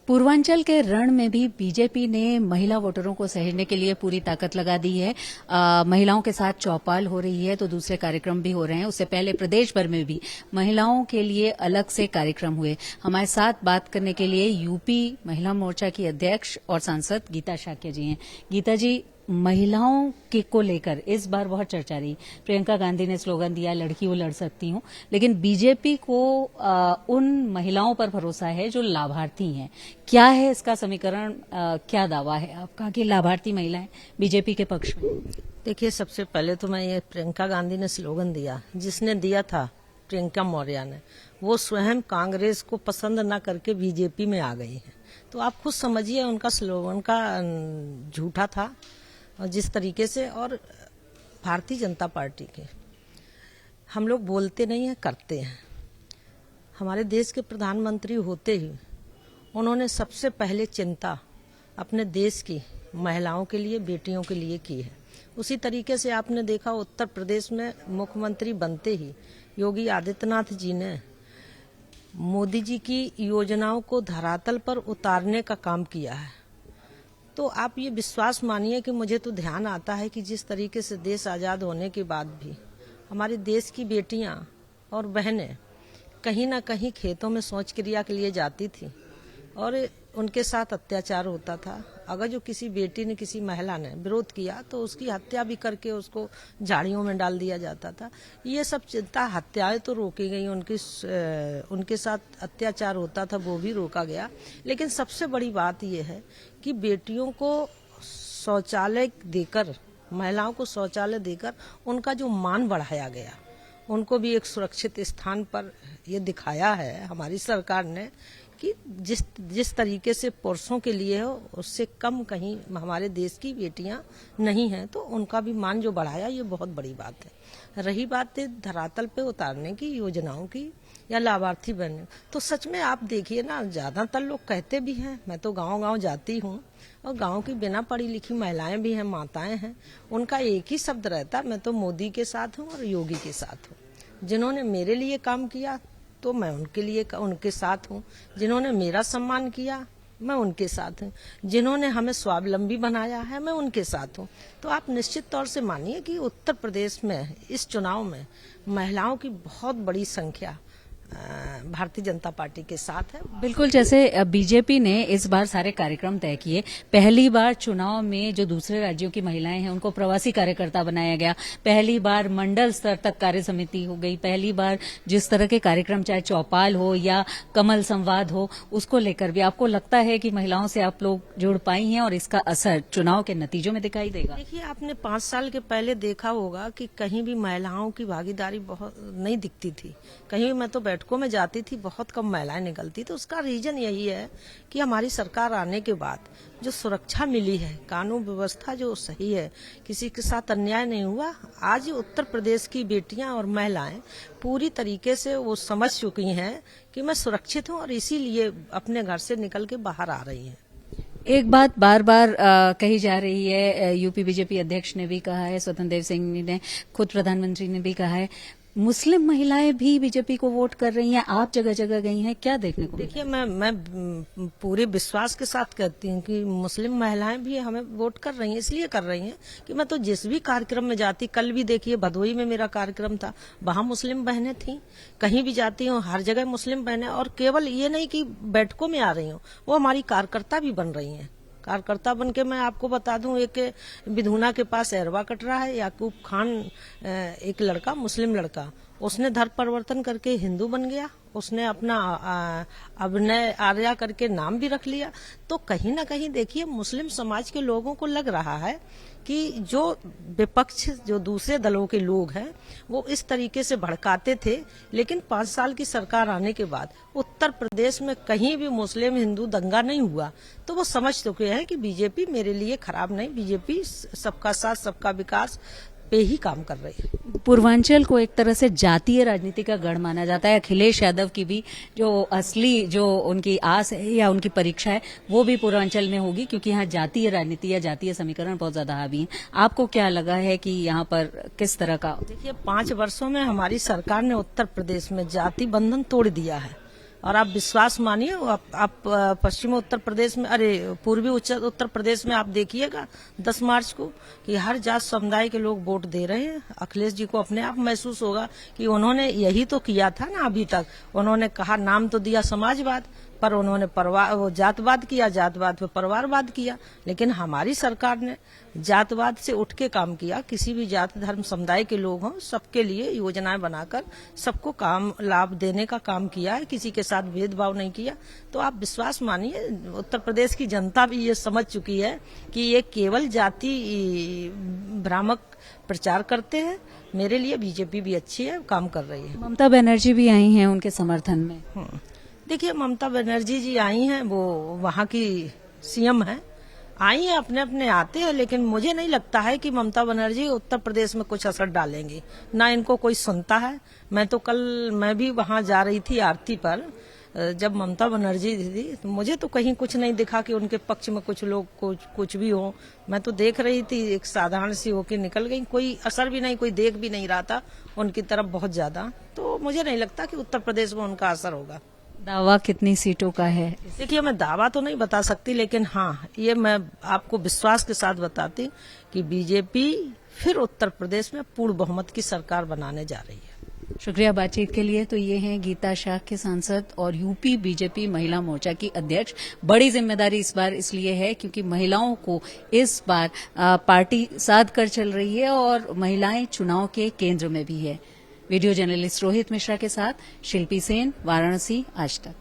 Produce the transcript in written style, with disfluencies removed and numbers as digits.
पूर्वांचल के रण में भी बीजेपी ने महिला वोटरों को सहेजने के लिए पूरी ताकत लगा दी है। महिलाओं के साथ चौपाल हो रही है तो दूसरे कार्यक्रम भी हो रहे हैं। उससे पहले प्रदेश भर में भी महिलाओं के लिए अलग से कार्यक्रम हुए। हमारे साथ बात करने के लिए यूपी महिला मोर्चा की अध्यक्ष और सांसद गीता शाक्य जी हैं। गीता जी, महिलाओं के को लेकर इस बार बहुत चर्चा रही। प्रियंका गांधी ने स्लोगन दिया, लड़की वो लड़ सकती हूं, लेकिन बीजेपी को उन महिलाओं पर भरोसा है जो लाभार्थी हैं। क्या है इसका समीकरण, क्या दावा है आपका कि लाभार्थी महिलाएं बीजेपी के पक्ष में? देखिए, सबसे पहले तो मैं ये प्रियंका गांधी ने स्लोगन दिया, जिसने दिया था प्रियंका मौर्य ने, वो स्वयं कांग्रेस को पसंद न करके बीजेपी में आ गई है। तो आप खुद समझिए उनका स्लोगन का झूठा था। और जिस तरीके से, और भारतीय जनता पार्टी के हम लोग बोलते नहीं हैं, करते हैं। हमारे देश के प्रधानमंत्री होते ही उन्होंने सबसे पहले चिंता अपने देश की महिलाओं के लिए, बेटियों के लिए की है। उसी तरीके से आपने देखा उत्तर प्रदेश में मुख्यमंत्री बनते ही योगी आदित्यनाथ जी ने मोदी जी की योजनाओं को धरातल पर उतारने का काम किया है। तो आप ये विश्वास मानिए कि मुझे तो ध्यान आता है कि जिस तरीके से देश आज़ाद होने के बाद भी हमारे देश की बेटियां और बहनें कहीं ना कहीं खेतों में शौच क्रिया के लिए जाती थी और उनके साथ अत्याचार होता था। अगर जो किसी बेटी ने, किसी महिला ने विरोध किया तो उसकी हत्या भी करके उसको झाड़ियों में डाल दिया जाता था। ये सब चिंता, हत्याएं तो रोकी गई, उनके साथ अत्याचार होता था वो भी रोका गया। लेकिन सबसे बड़ी बात यह है कि बेटियों को शौचालय देकर, महिलाओं को शौचालय देकर उनका जो मान बढ़ाया गया, उनको भी एक सुरक्षित स्थान पर ये दिखाया है हमारी सरकार ने कि जिस तरीके से पुरुषों के लिए हो उससे कम कहीं हमारे देश की बेटियां नहीं हैं। तो उनका भी मान जो बढ़ाया, ये बहुत बड़ी बात है। रही बात है धरातल पे उतारने की, योजनाओं की या लाभार्थी बनने, तो सच में आप देखिए ना, ज्यादातर लोग कहते भी हैं, मैं तो गांव-गांव जाती हूँ और गांव की बिना पढ़ी लिखी महिलाएं भी हैं, माताएं हैं, उनका एक ही शब्द रहता, मैं तो मोदी के साथ हूँ और योगी के साथ हूँ। जिन्होंने मेरे लिए काम किया तो मैं उनके साथ हूँ, जिन्होंने मेरा सम्मान किया मैं उनके साथ हूँ, जिन्होंने हमें स्वावलंबी बनाया है मैं उनके साथ हूँ। तो आप निश्चित तौर से मानिए कि उत्तर प्रदेश में इस चुनाव में महिलाओं की बहुत बड़ी संख्या भारतीय जनता पार्टी के साथ है। बिल्कुल, जैसे बीजेपी ने इस बार सारे कार्यक्रम तय किए। पहली बार चुनाव में जो दूसरे राज्यों की महिलाएं हैं उनको प्रवासी कार्यकर्ता बनाया गया। पहली बार मंडल स्तर तक कार्य समिति हो गई। पहली बार जिस तरह के कार्यक्रम, चाहे चौपाल हो या कमल संवाद हो, उसको लेकर भी आपको लगता है कि महिलाओं से आप लोग जुड़ पाई हैं और इसका असर चुनाव के नतीजों में दिखाई देगा? देखिए, आपने 5 साल के पहले देखा होगा कि कहीं भी महिलाओं की भागीदारी बहुत नहीं दिखती थी। कहीं भी मैं तो बैठकों में जाती थी, बहुत कम महिलाएं निकलती। तो उसका रीजन यही है कि हमारी सरकार आने के बाद जो सुरक्षा मिली है, कानून व्यवस्था जो सही है, किसी के साथ अन्याय नहीं हुआ। आज उत्तर प्रदेश की बेटियां और महिलाएं पूरी तरीके से वो समझ चुकी हैं कि मैं सुरक्षित हूं और इसीलिए अपने घर से निकल के बाहर आ रही हैं। एक बात बार बार कही जा रही है, यूपी बीजेपी अध्यक्ष ने भी कहा है, स्वतंत्र देव सिंह ने, खुद प्रधानमंत्री ने भी कहा है, मुस्लिम महिलाएं भी बीजेपी को वोट कर रही हैं। आप जगह जगह गई हैं, क्या देखने को? देखिए, मैं पूरे विश्वास के साथ कहती हूँ कि मुस्लिम महिलाएं भी हमें वोट कर रही हैं। इसलिए कर रही हैं कि मैं तो जिस भी कार्यक्रम में जाती, कल भी देखिए भदोही में मेरा कार्यक्रम था, वहां मुस्लिम बहनें थी। कहीं भी जाती हूँ हर जगह मुस्लिम बहनें, और केवल ये नहीं कि बैठकों में आ रही हूँ, वो हमारी कार्यकर्ता भी बन रही हैं। कार्यकर्ता बन के मैं आपको बता दूं, एक बिधुना के पास एरवा कट रहा है, याकूब खान एक लड़का, मुस्लिम लड़का, उसने धर्म परिवर्तन करके हिंदू बन गया। उसने अपना अभिनय आर्या करके नाम भी रख लिया। तो कहीं ना कहीं देखिए, मुस्लिम समाज के लोगों को लग रहा है कि जो विपक्ष, जो दूसरे दलों के लोग हैं, वो इस तरीके से भड़काते थे। लेकिन 5 साल की सरकार आने के बाद उत्तर प्रदेश में कहीं भी मुस्लिम हिंदू दंगा नहीं हुआ। तो वो समझ चुके हैं कि बीजेपी मेरे लिए खराब नहीं, बीजेपी सबका साथ सबका विकास पे ही काम कर रही है। पूर्वांचल को एक तरह से जातीय राजनीति का गढ़ माना जाता है। अखिलेश यादव की भी जो असली, जो उनकी आस है या उनकी परीक्षा है, वो भी पूर्वांचल में होगी, क्योंकि यहाँ जातीय राजनीति या जातीय समीकरण बहुत ज्यादा हावी है। आपको क्या लगा है कि यहाँ पर किस तरह का? देखिए, 5 वर्षों में हमारी सरकार ने उत्तर प्रदेश में जाति बंधन तोड़ दिया है। और आप विश्वास मानिए, आप पश्चिमी उत्तर प्रदेश में, पूर्वी उत्तर प्रदेश में आप देखिएगा 10 मार्च को कि हर जात समुदाय के लोग वोट दे रहे हैं। अखिलेश जी को अपने आप महसूस होगा कि उन्होंने यही तो किया था ना। अभी तक उन्होंने कहा, नाम तो दिया समाजवाद, पर उन्होंने जातवाद किया, जातवाद पे परिवारवाद किया। लेकिन हमारी सरकार ने जातवाद से उठ के काम किया। किसी भी जात धर्म समुदाय के लोग हों, सबके लिए योजनाएं बनाकर सबको काम लाभ देने का काम किया है। किसी के साथ भेदभाव नहीं किया। तो आप विश्वास मानिए, उत्तर प्रदेश की जनता भी ये समझ चुकी है कि ये केवल जाति भ्रामक प्रचार करते हैं। मेरे लिए बीजेपी भी अच्छी है, काम कर रही है। ममता बनर्जी भी आई हैं उनके समर्थन में। देखिए, ममता बनर्जी जी आई हैं, वो वहाँ की सीएम है, आई हैं, अपने अपने आते हैं। लेकिन मुझे नहीं लगता है कि ममता बनर्जी उत्तर प्रदेश में कुछ असर डालेंगी, ना इनको कोई सुनता है। मैं भी वहाँ जा रही थी आरती पर, जब ममता बनर्जी थी, तो मुझे तो कहीं कुछ नहीं दिखा कि उनके पक्ष में कुछ लोग कुछ भी हो। मैं तो देख रही थी, एक साधारण सी होके निकल गई, कोई असर भी नहीं, कोई देख भी नहीं रहा था उनकी तरफ बहुत ज्यादा। तो मुझे नहीं लगता कि उत्तर प्रदेश में उनका असर होगा। दावा कितनी सीटों का है? देखिए, मैं दावा तो नहीं बता सकती, लेकिन हाँ, ये मैं आपको विश्वास के साथ बताती कि बीजेपी फिर उत्तर प्रदेश में पूर्ण बहुमत की सरकार बनाने जा रही है। शुक्रिया बातचीत के लिए। तो ये हैं गीता शाह के सांसद और यूपी बीजेपी महिला मोर्चा की अध्यक्ष। बड़ी जिम्मेदारी इस बार इसलिए है क्योंकि महिलाओं को इस बार पार्टी साथ कर चल रही है और महिलाएं चुनाव के केंद्र में भी है। वीडियो जर्नलिस्ट रोहित मिश्रा के साथ शिल्पी सेन, वाराणसी, आज तक।